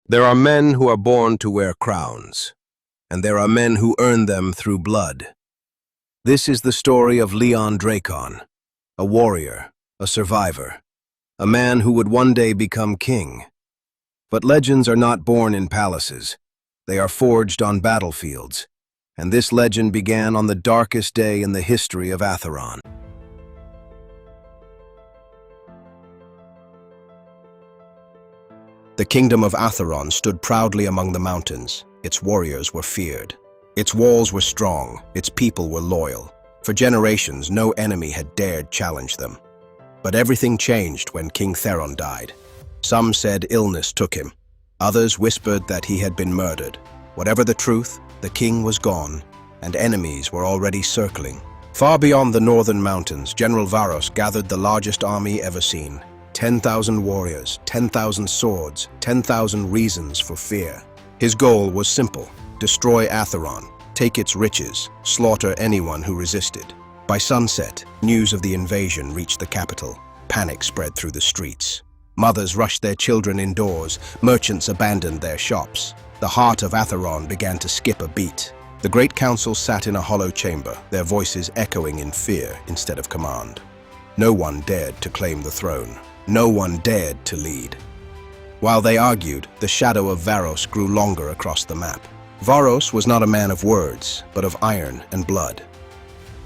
There are men who are born to wear crowns, and there are men who earn them through blood. This is the story of Leon Drakon, a warrior, a survivor, a man who would one day become king. But legends are not born in palaces. They are forged on battlefields, and this legend began on the darkest day in the history of Atheron. The kingdom of Atheron stood proudly among the mountains. Its warriors were feared. Its walls were strong, its people were loyal. For generations, no enemy had dared challenge them. But everything changed when King Theron died. Some said illness took him. Others whispered that he had been murdered. Whatever the truth, the king was gone, and enemies were already circling. Far beyond the northern mountains, General Varos gathered the largest army ever seen. 10,000 warriors, 10,000 swords, 10,000 reasons for fear. His goal was simple: destroy Atheron, take its riches, slaughter anyone who resisted. By sunset, news of the invasion reached the capital. Panic spread through the streets. Mothers rushed their children indoors, merchants abandoned their shops. The heart of Atheron began to skip a beat. The great council sat in a hollow chamber, their voices echoing in fear instead of command. No one dared to claim the throne. No one dared to lead. While they argued, the shadow of Varos grew longer across the map. Varos was not a man of words, but of iron and blood.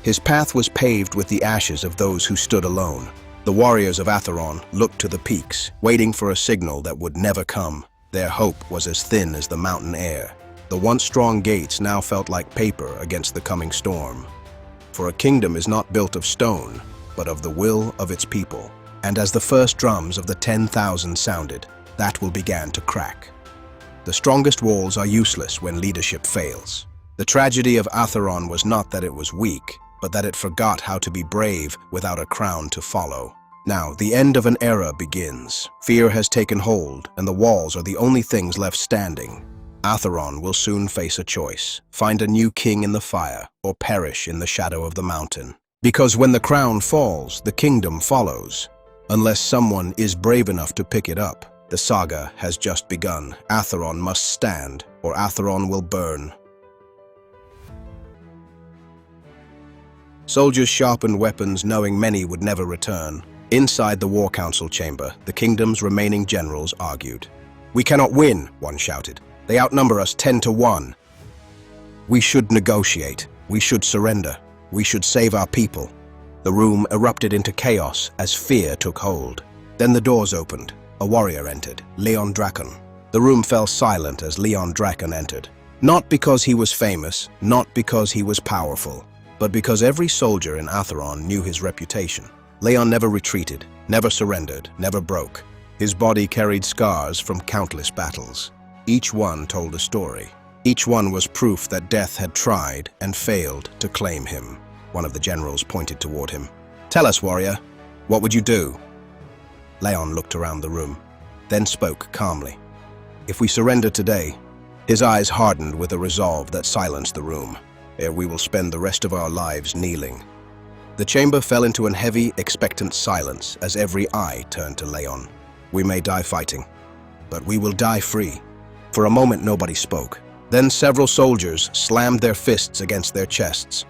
His path was paved with the ashes of those who stood alone. The warriors of Atheron looked to the peaks, waiting for a signal that would never come. Their hope was as thin as the mountain air. The once strong gates now felt like paper against the coming storm. For a kingdom is not built of stone, but of the will of its people. And as the first drums of the 10,000 sounded, that will began to crack. The strongest walls are useless when leadership fails. The tragedy of Atheron was not that it was weak, but that it forgot how to be brave without a crown to follow. Now, the end of an era begins. Fear has taken hold, and the walls are the only things left standing. Atheron will soon face a choice: find a new king in the fire, or perish in the shadow of the mountain. Because when the crown falls, the kingdom follows. Unless someone is brave enough to pick it up, the saga has just begun. Atheron must stand, or Atheron will burn. Soldiers sharpened weapons, knowing many would never return. Inside the war council chamber, the kingdom's remaining generals argued. "We cannot win," one shouted. "They outnumber us 10 to 1. We should negotiate. We should surrender. We should save our people." The room erupted into chaos as fear took hold. Then the doors opened. A warrior entered, Leon Drakon. The room fell silent as Leon Drakon entered. Not because he was famous, not because he was powerful, but because every soldier in Atheron knew his reputation. Leon never retreated, never surrendered, never broke. His body carried scars from countless battles. Each one told a story. Each one was proof that death had tried and failed to claim him. One of the generals pointed toward him. "Tell us, warrior, what would you do?" Leon looked around the room, then spoke calmly. "If we surrender today," his eyes hardened with a resolve that silenced the room, "ere we will spend the rest of our lives kneeling." The chamber fell into an heavy, expectant silence as every eye turned to Leon. "We may die fighting, but we will die free." For a moment nobody spoke. Then several soldiers slammed their fists against their chests,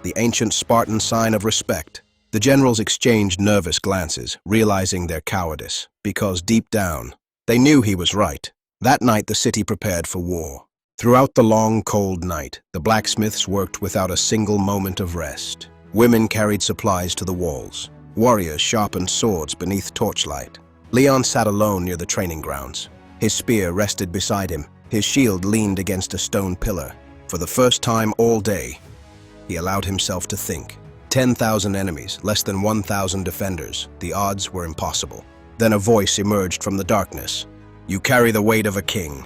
the ancient Spartan sign of respect. The generals exchanged nervous glances, realizing their cowardice, because deep down, they knew he was right. That night the city prepared for war. Throughout the long, cold night, the blacksmiths worked without a single moment of rest. Women carried supplies to the walls. Warriors sharpened swords beneath torchlight. Leon sat alone near the training grounds. His spear rested beside him. His shield leaned against a stone pillar. For the first time all day, he allowed himself to think. 10,000 enemies, less than 1,000 defenders. The odds were impossible. Then a voice emerged from the darkness. "You carry the weight of a king."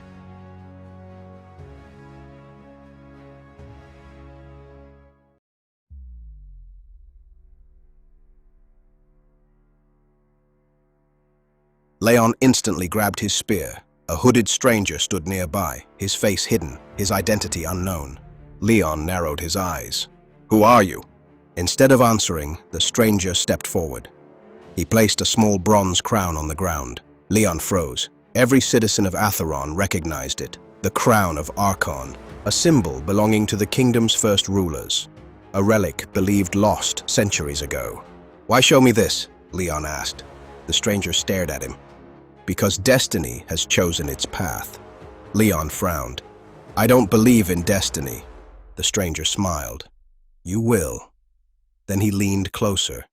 Leon instantly grabbed his spear. A hooded stranger stood nearby, his face hidden, his identity unknown. Leon narrowed his eyes. "Who are you?" Instead of answering, the stranger stepped forward. He placed a small bronze crown on the ground. Leon froze. Every citizen of Atheron recognized it, the crown of Archon, a symbol belonging to the kingdom's first rulers, a relic believed lost centuries ago. "Why show me this?" Leon asked. The stranger stared at him. "Because destiny has chosen its path." Leon frowned. "I don't believe in destiny." The stranger smiled. "You will." Then he leaned closer.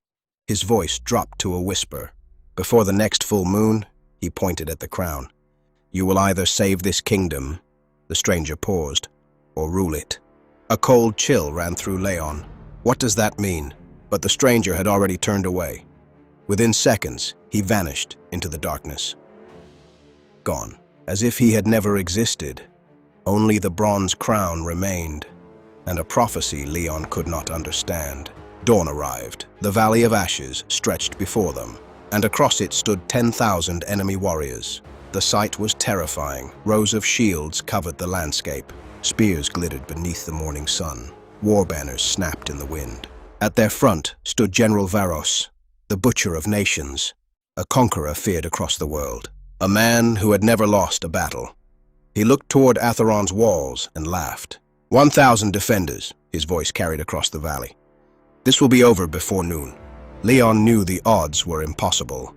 His voice dropped to a whisper. "Before the next full moon," he pointed at the crown, "you will either save this kingdom," the stranger paused, "or rule it." A cold chill ran through Leon. What does that mean? But the stranger had already turned away. Within seconds, he vanished into the darkness. Gone, as if he had never existed. Only the bronze crown remained, and a prophecy Leon could not understand. Dawn arrived. The Valley of Ashes stretched before them, and across it stood 10,000 enemy warriors. The sight was terrifying. Rows of shields covered the landscape. Spears glittered beneath the morning sun. War banners snapped in the wind. At their front stood General Varos, the butcher of nations, a conqueror feared across the world, a man who had never lost a battle. He looked toward Atheron's walls and laughed. 1,000 defenders, his voice carried across the valley. This will be over before noon. Leon knew the odds were impossible,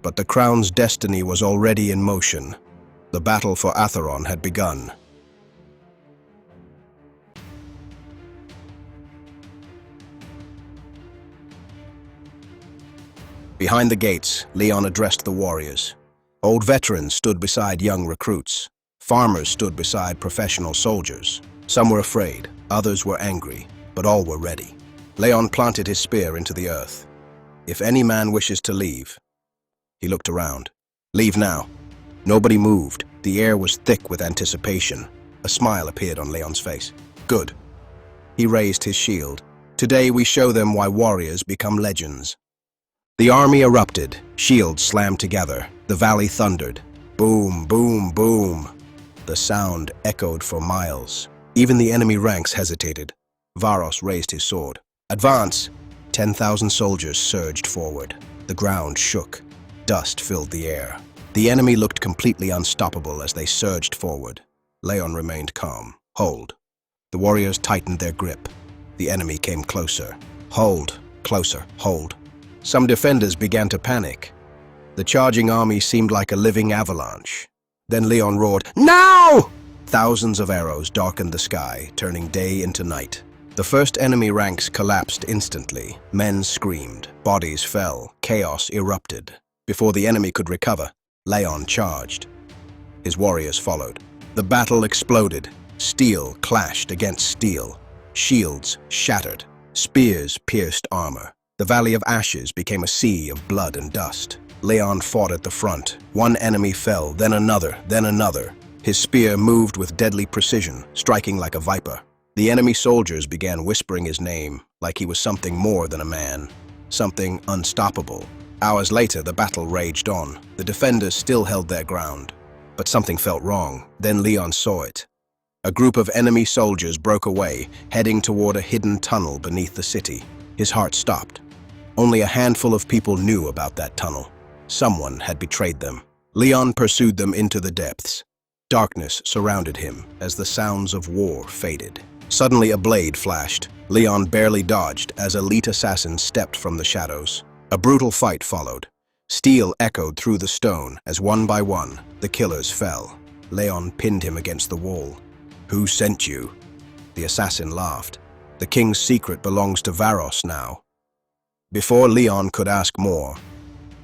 but the crown's destiny was already in motion. The battle for Atheron had begun. Behind the gates, Leon addressed the warriors. Old veterans stood beside young recruits. Farmers stood beside professional soldiers. Some were afraid, others were angry, but all were ready. Leon planted his spear into the earth. "If any man wishes to leave." He looked around. "Leave now." Nobody moved. The air was thick with anticipation. A smile appeared on Leon's face. "Good." He raised his shield. "Today we show them why warriors become legends." The army erupted. Shields slammed together. The valley thundered. Boom, boom, boom. The sound echoed for miles. Even the enemy ranks hesitated. Varos raised his sword. "Advance!" 10,000 soldiers surged forward. The ground shook. Dust filled the air. The enemy looked completely unstoppable as they surged forward. Leon remained calm. "Hold." The warriors tightened their grip. The enemy came closer. "Hold." Closer. "Hold." Some defenders began to panic. The charging army seemed like a living avalanche. Then Leon roared, "Now!" Thousands of arrows darkened the sky, turning day into night. The first enemy ranks collapsed instantly. Men screamed. Bodies fell. Chaos erupted. Before the enemy could recover, Leon charged. His warriors followed. The battle exploded. Steel clashed against steel. Shields shattered. Spears pierced armor. The Valley of Ashes became a sea of blood and dust. Leon fought at the front. One enemy fell, then another, then another. His spear moved with deadly precision, striking like a viper. The enemy soldiers began whispering his name, like he was something more than a man, something unstoppable. Hours later, the battle raged on. The defenders still held their ground. But something felt wrong. Then Leon saw it. A group of enemy soldiers broke away, heading toward a hidden tunnel beneath the city. His heart stopped. Only a handful of people knew about that tunnel. Someone had betrayed them. Leon pursued them into the depths. Darkness surrounded him as the sounds of war faded. Suddenly a blade flashed. Leon barely dodged as elite assassins stepped from the shadows. A brutal fight followed. Steel echoed through the stone as one by one the killers fell. Leon pinned him against the wall. "Who sent you?" The assassin laughed. "The king's secret belongs to Varos now." Before Leon could ask more,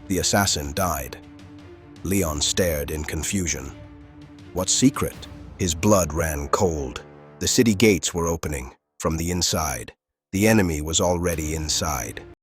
the assassin died. Leon stared in confusion. What secret? His blood ran cold. The city gates were opening from the inside. The enemy was already inside.